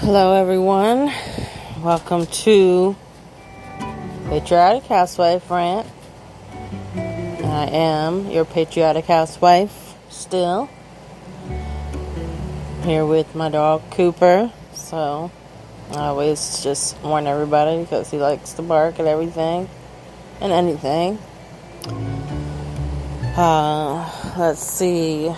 Hello everyone, welcome to Patriotic Housewife Rant. I am your Patriotic Housewife still, here with my dog Cooper, so I always just warn everybody because he likes to bark at everything and anything. Let's see,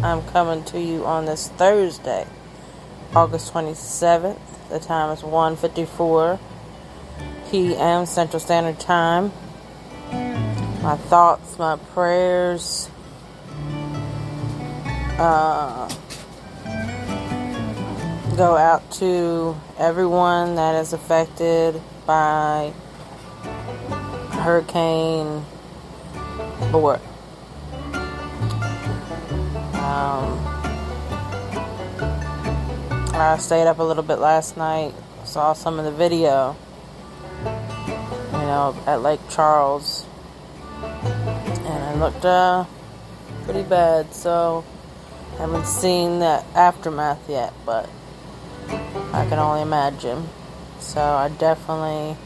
I'm coming to you on this Thursday, August 27th. The time is 1:54 p.m. Central Standard Time. My thoughts, my prayers, go out to everyone that is affected by Hurricane Laura. I stayed up a little bit last night, saw some of the video, at Lake Charles, and it looked pretty bad, so I haven't seen the aftermath yet, but I can only imagine. So I definitely,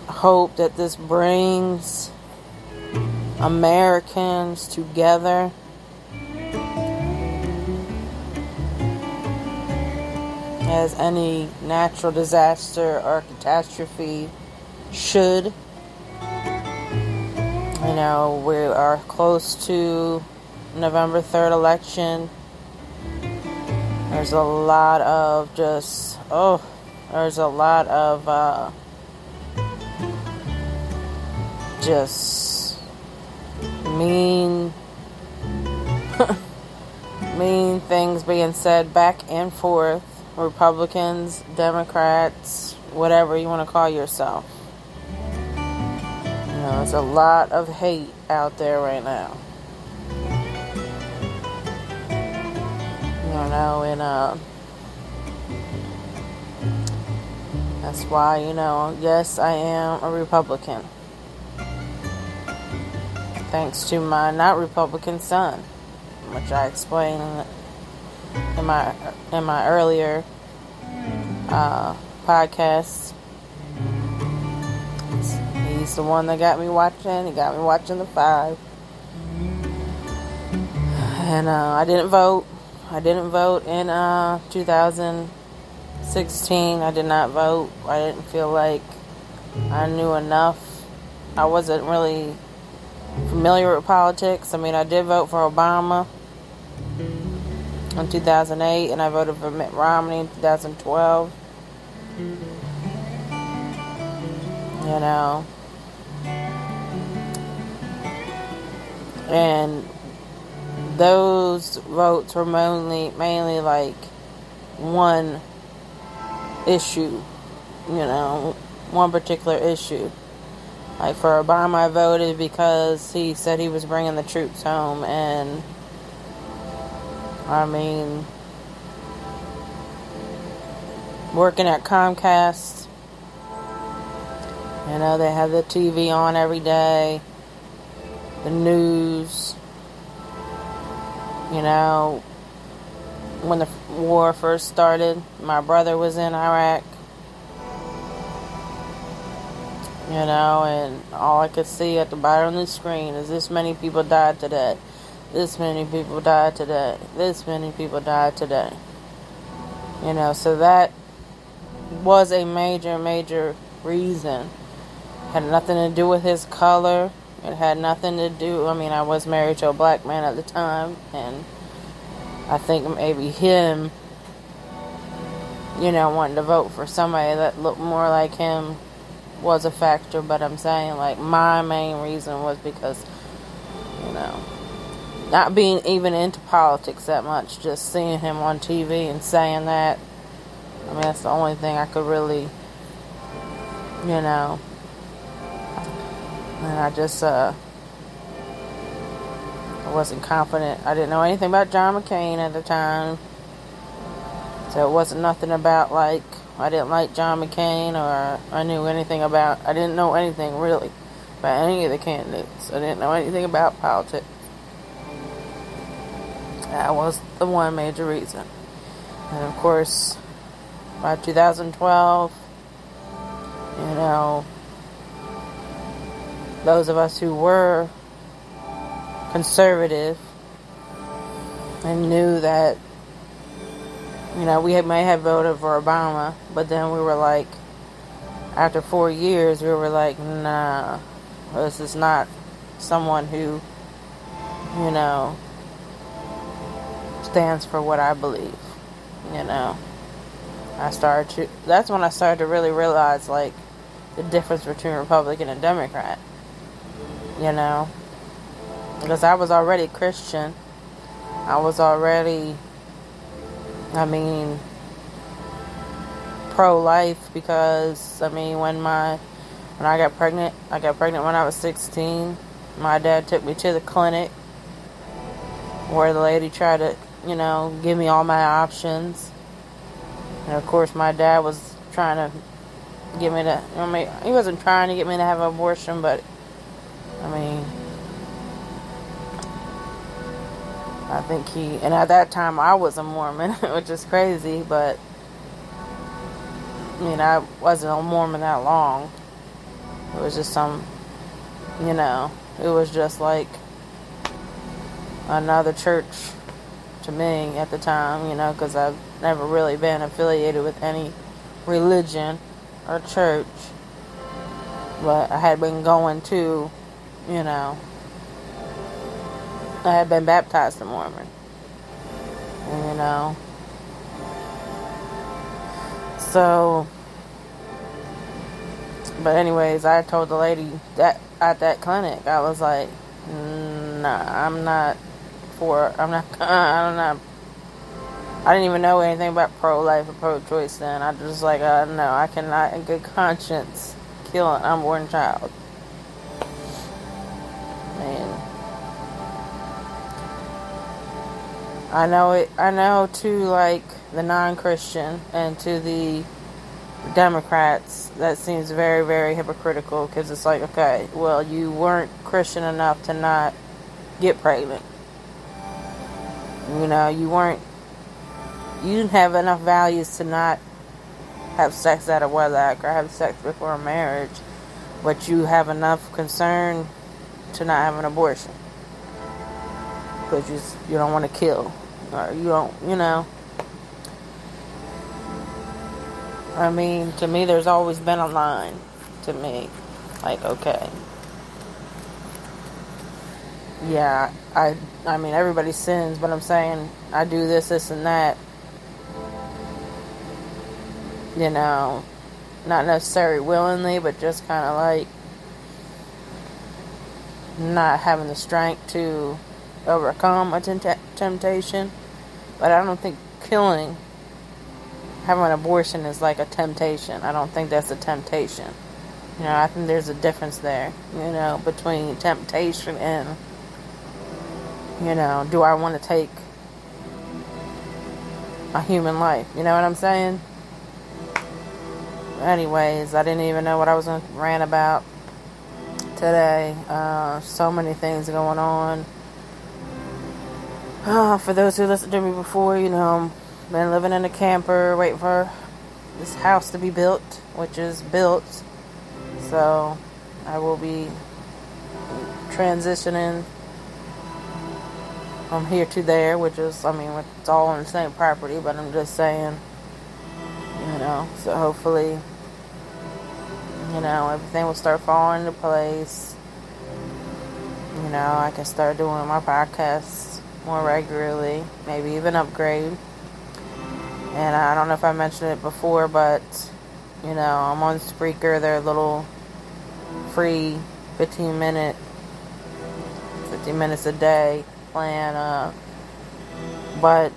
hope that this brings Americans together. As any natural disaster or catastrophe should. We are close to November 3rd election. There's a lot of mean mean things being said back and forth. Republicans, Democrats, whatever you want to call yourself. There's a lot of hate out there right now. And that's why, yes, I am a Republican. Thanks to my not Republican son, which I explained in my earlier podcasts. He's the one that got me watching. He got me watching The Five. And I didn't vote. I didn't vote in 2016. I did not vote. I didn't feel like I knew enough. I wasn't really familiar with politics. I did vote for Obama in 2008, and I voted for Mitt Romney in 2012. And those votes were mainly like one issue, one particular issue. Like for Obama, I voted because he said he was bringing the troops home, and working at Comcast, they have the TV on every day, the news, when the war first started, my brother was in Iraq, and all I could see at the bottom of the screen is this many people died today. This many people died today. This many people died today. So that was a major reason. Had nothing to do with his color. It had nothing to do, I was married to a black man at the time, and I think maybe him, wanting to vote for somebody that looked more like him was a factor, but I'm saying, like, my main reason was because, not being even into politics that much, just seeing him on TV and saying that, that's the only thing I could really, and I just, I wasn't confident. I didn't know anything about John McCain at the time, so it wasn't nothing about, like, I didn't like John McCain, or I didn't know anything really about any of the candidates. I didn't know anything about politics. That was the one major reason. And of course, by 2012, those of us who were conservative and knew that, we may have voted for Obama, but then we were like, after 4 years, we were like, nah, this is not someone who, stands for what I believe, that's when I started to really realize, like, the difference between Republican and Democrat, because I was already Christian. I was already, pro-life, because, when I got pregnant when I was 16. My dad took me to the clinic where the lady tried to, give me all my options. And of course, my dad was trying to get me to, he wasn't trying to get me to have an abortion, but, I think and at that time I was a Mormon, which is crazy, but, I wasn't a Mormon that long. It was just it was just like another church to me at the time, because I've never really been affiliated with any religion or church. But I had been going to, I had been baptized a Mormon. And, so, but anyways, I told the lady that at that clinic, I was like, nah, I didn't even know anything about pro-life or pro-choice then. I just like, no, I cannot in good conscience kill an unborn child. And I know to, like, the non-Christian and to the Democrats, that seems very, very hypocritical, because it's like, okay, well, you weren't Christian enough to not get pregnant. You didn't have enough values to not have sex out of wedlock or have sex before marriage, but you have enough concern to not have an abortion because you don't want to kill, or you don't, to me, there's always been a line to me, like, okay, yeah, everybody sins, but I'm saying I do this and that, not necessarily willingly, but just kind of like not having the strength to overcome a temptation. But I don't think having an abortion is like a temptation. I don't think that's a temptation. I think there's a difference there, between temptation and, do I want to take a human life? You know what I'm saying? Anyways, I didn't even know what I was going to rant about today. So many things going on. For those who listened to me before, I've been living in a camper, waiting for this house to be built, which is built. So I will be transitioning from here to there, which is, it's all on the same property, but I'm just saying, so hopefully, everything will start falling into place. I can start doing my podcasts more regularly, maybe even upgrade. And I don't know if I mentioned it before, but, I'm on Spreaker, their little free 15 minutes a day plan, but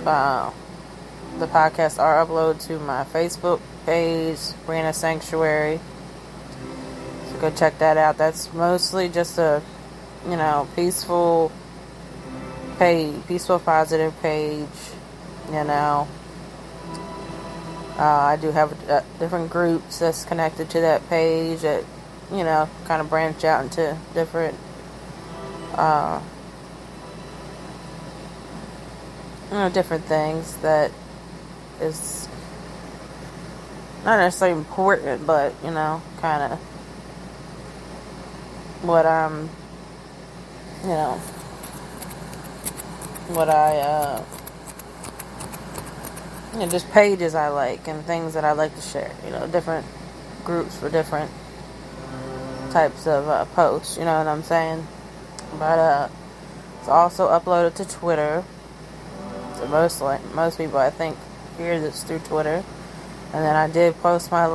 the podcasts are uploaded to my Facebook page, Brianna Sanctuary. So go check that out. That's mostly just a, peaceful positive page, I do have different groups that's connected to that page that, kind of branch out into different different things that is not necessarily important, but, kind of what I'm, what I, just pages I like and things that I like to share, different groups for different types of posts, you know what I'm saying? But it's also uploaded to Twitter. So most people, I think, hear this through Twitter. And then I did post my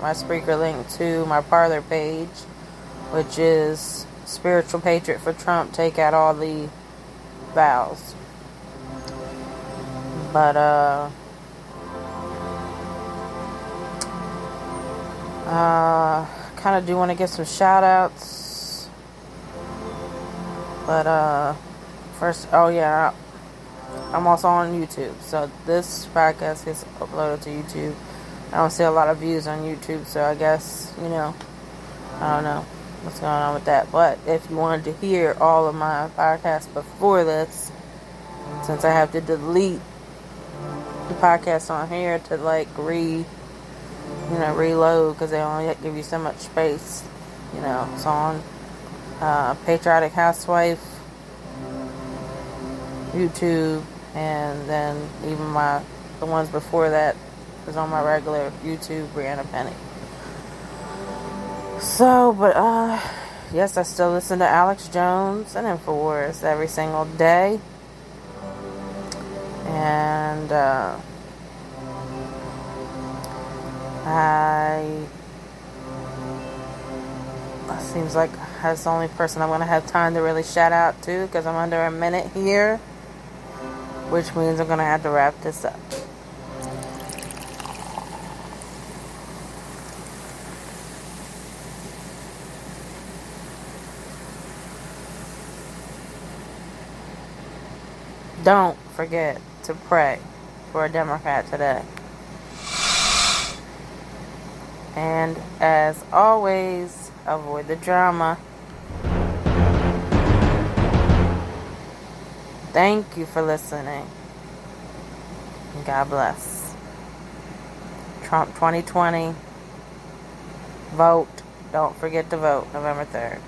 Spreaker link to my Parler page, which is Spiritual Patriot for Trump, take out all the vows. But kind of do want to give some shout outs. But first, I'm also on YouTube. So this podcast gets uploaded to YouTube. I don't see a lot of views on YouTube, so I guess, I don't know what's going on with that. But if you wanted to hear all of my podcasts before this, since I have to delete the podcast on here to reload, because they only give you so much space, it's on Patriotic Housewife YouTube, and then even the ones before that is on my regular YouTube, Brianna Penny. So, but yes, I still listen to Alex Jones and InfoWars every single day, and seems like that's the only person I'm going to have time to really shout out to, because I'm under a minute here, which means I'm going to have to wrap this up. Don't forget to pray for a Democrat today. And as always, avoid the drama. Thank you for listening. God bless. Trump 2020. Vote. Don't forget to vote November 3rd.